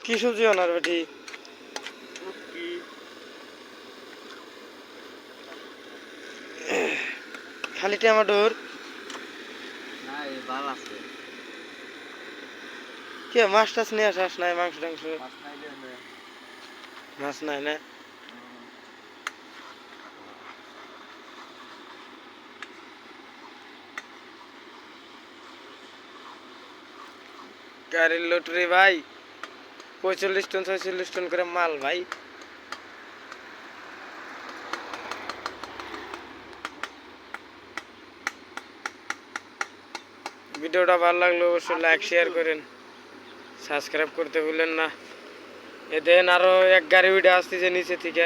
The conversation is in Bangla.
কি সবজি আনার বেটি? খালি টমেটোর? না এই বাল আছে। কে মাছ টাছ নিয়ে আসাস নাই? মাংস টাংস? মাছ নাই রে নে। মাছ নাই না? গাড়ির লোটরি ভাই 45 টন 46 টন করে মাল ভাই। ভিডিওটা ভালো লাগলে অবশ্যই লাইক শেয়ার করেন, সাবস্ক্রাইব করতে ভুলেন না। এ দেন আরো এক গাড়ি উঠে আসতেছে নিচে থেকে।